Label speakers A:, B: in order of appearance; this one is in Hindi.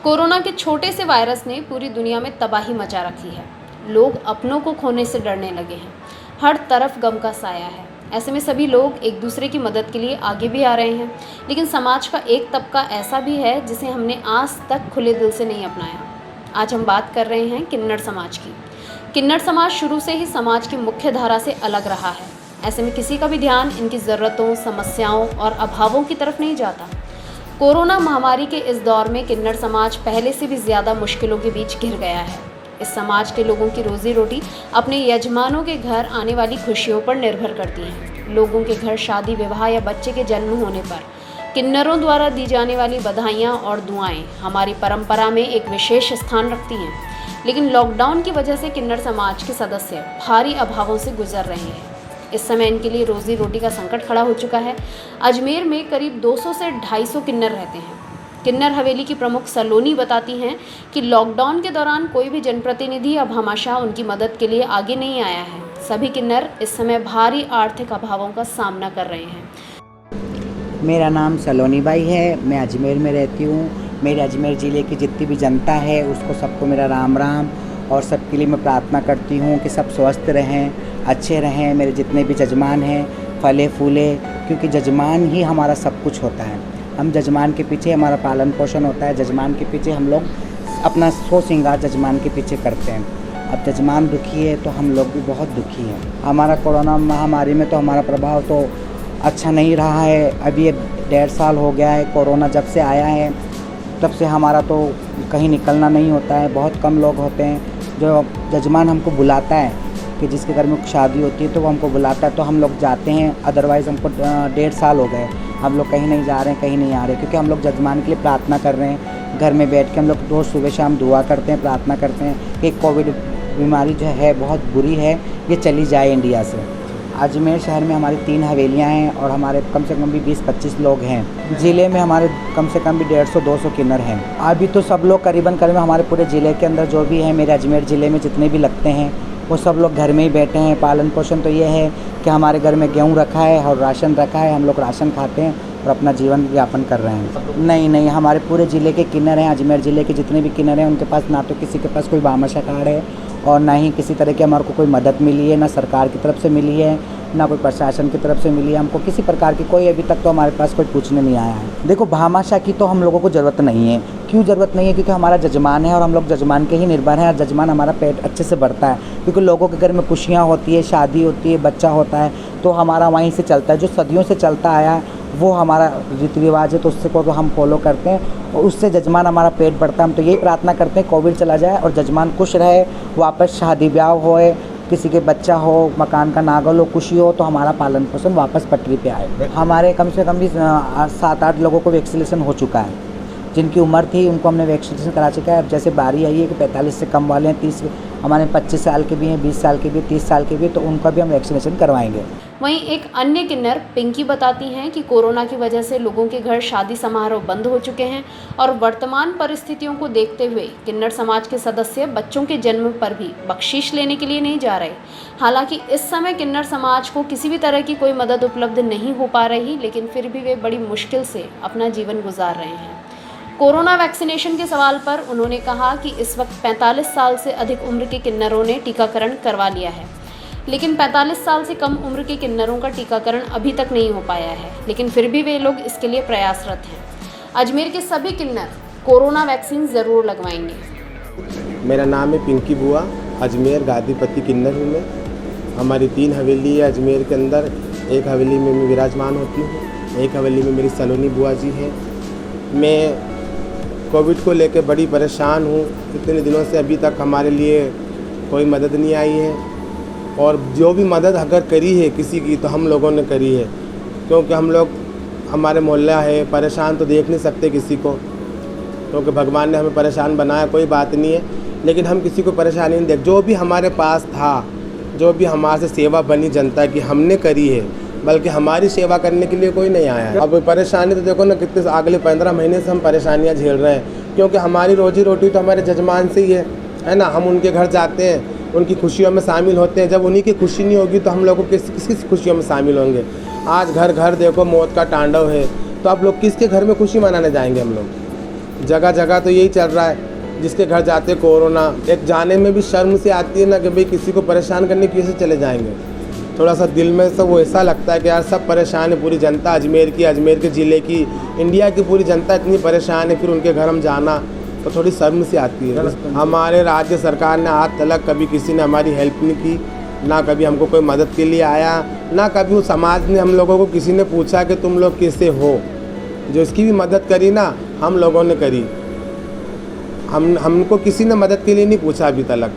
A: कोरोना के छोटे से वायरस ने पूरी दुनिया में तबाही मचा रखी है। लोग अपनों को खोने से डरने लगे हैं। हर तरफ गम का साया है। ऐसे में सभी लोग एक दूसरे की मदद के लिए आगे भी आ रहे हैं, लेकिन समाज का एक तबका ऐसा भी है जिसे हमने आज तक खुले दिल से नहीं अपनाया। आज हम बात कर रहे हैं किन्नर समाज की। किन्नर समाज शुरू से ही समाज की मुख्य धारा से अलग रहा है। ऐसे में किसी का भी ध्यान इनकी ज़रूरतों, समस्याओं और अभावों की तरफ नहीं जाता। कोरोना महामारी के इस दौर में किन्नर समाज पहले से भी ज़्यादा मुश्किलों के बीच घिर गया है। इस समाज के लोगों की रोजी रोटी अपने यजमानों के घर आने वाली खुशियों पर निर्भर करती है। लोगों के घर शादी, विवाह या बच्चे के जन्म होने पर किन्नरों द्वारा दी जाने वाली बधाइयाँ और दुआएं हमारी परंपरा में एक विशेष स्थान रखती हैं। लेकिन लॉकडाउन की वजह से किन्नर समाज के सदस्य भारी अभावों से गुजर रहे हैं। इस समय इनके लिए रोजी रोटी का संकट खड़ा हो चुका है। अजमेर में करीब 200 से 250 किन्नर रहते हैं। किन्नर हवेली की प्रमुख सलोनी बताती हैं कि लॉकडाउन के दौरान कोई भी जनप्रतिनिधि अब हमेशा उनकी मदद के लिए आगे नहीं आया है। सभी किन्नर इस समय भारी आर्थिक अभावों का सामना कर रहे हैं।
B: मेरा नाम सलोनी बाई है। मैं अजमेर में रहती हूँ। मेरे अजमेर ज़िले की जितनी भी जनता है उसको सबको मेरा राम राम, और सबके लिए मैं प्रार्थना करती हूँ कि सब स्वस्थ रहें, अच्छे रहें। मेरे जितने भी जजमान हैं फले फूले, क्योंकि जजमान ही हमारा सब कुछ होता है। हम जजमान के पीछे हमारा पालन पोषण होता है। जजमान के पीछे हम लोग अपना सो श्रृंगार जजमान के पीछे करते हैं। अब जजमान दुखी है तो हम लोग भी बहुत दुखी हैं। हमारा कोरोना महामारी में तो हमारा प्रभाव तो अच्छा नहीं रहा है। अभी ये 1.5 साल हो गया है कोरोना जब से आया है, तब से हमारा तो कहीं निकलना नहीं होता है। बहुत कम लोग होते हैं। जो जजमान हमको बुलाता है कि जिसके घर में शादी होती है तो वो हमको बुलाता है तो हम लोग जाते हैं। अदरवाइज़ हमको 1.5 साल हो गए हम लोग कहीं नहीं जा रहे हैं, कहीं नहीं आ रहे, क्योंकि हम लोग जजमान के लिए प्रार्थना कर रहे हैं। घर में बैठ के हम लोग रोज़ सुबह शाम दुआ करते हैं, प्रार्थना करते हैं कि कोविड बीमारी जो है बहुत बुरी है, ये चली जाए इंडिया से। अजमेर शहर में हमारी 3 हवेलियाँ हैं और हमारे कम से कम भी 20-25 लोग हैं। ज़िले में हमारे कम से कम भी 150-200 किन्नर हैं। अभी तो सब लोग करीबन हमारे पूरे ज़िले के अंदर जो भी है, मेरे अजमेर ज़िले में जितने भी लगते हैं वो सब लोग घर में ही बैठे हैं। पालन पोषण तो ये है कि हमारे घर में गेहूँ रखा है और राशन रखा है। हम लोग राशन खाते हैं और अपना जीवन यापन कर रहे हैं। नहीं, हमारे पूरे ज़िले के किन्नर हैं। अजमेर ज़िले के जितने भी किन्नर हैं उनके पास ना तो किसी के पास कोई भामाशाह कार्ड है और ना ही किसी तरह की हमारे को कोई मदद मिली है, ना सरकार की तरफ से मिली है, ना कोई प्रशासन की तरफ से मिली है। हमको किसी प्रकार की कोई अभी तक तो हमारे पास कोई पूछने नहीं आया है। देखो, भामाशाह की तो हम लोगों को ज़रूरत नहीं है। क्यों ज़रूरत नहीं है? क्योंकि हमारा जजमान है और हम लोग जजमान के ही निर्भर हैं। और जजमान हमारा पेट अच्छे से भरता है, क्योंकि लोगों के घर में खुशियाँ होती है, शादी होती है, बच्चा होता है, तो हमारा वहीं से चलता है। जो सदियों से चलता आया है वो हमारा रीति रिवाज है, तो उससे को तो हम फॉलो करते हैं और उससे जजमान हमारा पेट भरता है। हम तो यही प्रार्थना करते हैं कोविड चला जाए और जजमान खुश रहे, वापस शादी ब्याह होए, किसी के बच्चा हो, मकान का नागल हो, खुशी हो, तो हमारा पालन पोषण वापस पटरी पे आए। हमारे कम से कम भी 7-8 लोगों को वैक्सीनेशन हो चुका है। जिनकी उम्र थी उनको हमने वैक्सीनेशन करा चुका है। अब जैसे बारी आई है कि 45 से कम वाले हैं, 30 हमारे 25 साल के भी हैं, 20 साल के भी, 30 साल के भी, तो उनका भी हम वैक्सीनेशन करवाएंगे।
A: वहीं एक अन्य किन्नर पिंकी बताती हैं कि कोरोना की वजह से लोगों के घर शादी समारोह बंद हो चुके हैं और वर्तमान परिस्थितियों को देखते हुए किन्नर समाज के सदस्य बच्चों के जन्म पर भी बख्शीश लेने के लिए नहीं जा रहे। हालांकि इस समय किन्नर समाज को किसी भी तरह की कोई मदद उपलब्ध नहीं हो पा रही, लेकिन फिर भी वे बड़ी मुश्किल से अपना जीवन गुजार रहे हैं। कोरोना वैक्सीनेशन के सवाल पर उन्होंने कहा कि इस वक्त 45 साल से अधिक उम्र के किन्नरों ने टीकाकरण करवा लिया है, लेकिन 45 साल से कम उम्र के किन्नरों का टीकाकरण अभी तक नहीं हो पाया है, लेकिन फिर भी वे लोग इसके लिए प्रयासरत हैं। अजमेर के सभी किन्नर कोरोना वैक्सीन ज़रूर लगवाएंगे।
C: मेरा नाम है पिंकी बुआ, अजमेर गादीपति किन्नर हूँ मैं। हमारी 3 हवेली है अजमेर के अंदर। एक हवेली में मैं विराजमान होती हूँ, एक हवेली में मेरी सलोनी बुआ जी हैं। मैं कोविड को लेकर बड़ी परेशान हूँ। इतने दिनों से अभी तक हमारे लिए कोई मदद नहीं आई है, और जो भी मदद अगर करी है किसी की तो हम लोगों ने करी है, क्योंकि हम लोग, हमारे मोहल्ला है, परेशान तो देख नहीं सकते किसी को, क्योंकि भगवान ने हमें परेशान बनाया, कोई बात नहीं है, लेकिन हम किसी को परेशानी नहीं देख। जो भी हमारे पास था, जो भी हमारे से सेवा बनी जनता की, हमने करी है, बल्कि हमारी सेवा करने के लिए कोई नहीं आया है। अब परेशानी तो देखो ना, कितने अगले 15 महीने से हम परेशानियाँ झेल रहे हैं, क्योंकि हमारी रोजी रोटी तो हमारे जजमान से ही है ना। हम उनके घर जाते हैं, उनकी खुशियों में शामिल होते हैं। जब उन्हीं की खुशी नहीं होगी तो हम लोगों को किस खुशियों में शामिल होंगे। आज घर घर देखो मौत का तांडव है, तो आप लोग किसके घर में खुशी मनाने जाएंगे हम लोग? जगह जगह तो यही चल रहा है, जिसके घर जाते कोरोना। एक जाने में भी शर्म से आती है ना कि भाई किसी को परेशान करने कैसे चले जाएंगे। थोड़ा सा दिल में सब वो ऐसा लगता है कि यार सब परेशान है, पूरी जनता अजमेर की, अजमेर के ज़िले की, इंडिया की पूरी जनता इतनी परेशान है, फिर उनके घर हम जाना तो थोड़ी शर्म से आती है। हमारे राज्य सरकार ने आज तक कभी किसी ने हमारी हेल्प नहीं की, ना कभी हमको कोई मदद के लिए आया, ना कभी उस समाज ने हम लोगों को किसी ने पूछा कि तुम लोग कैसे हो। जो इसकी भी मदद करी ना हम लोगों ने करी, हमको किसी ने मदद के लिए नहीं पूछा अभी तक।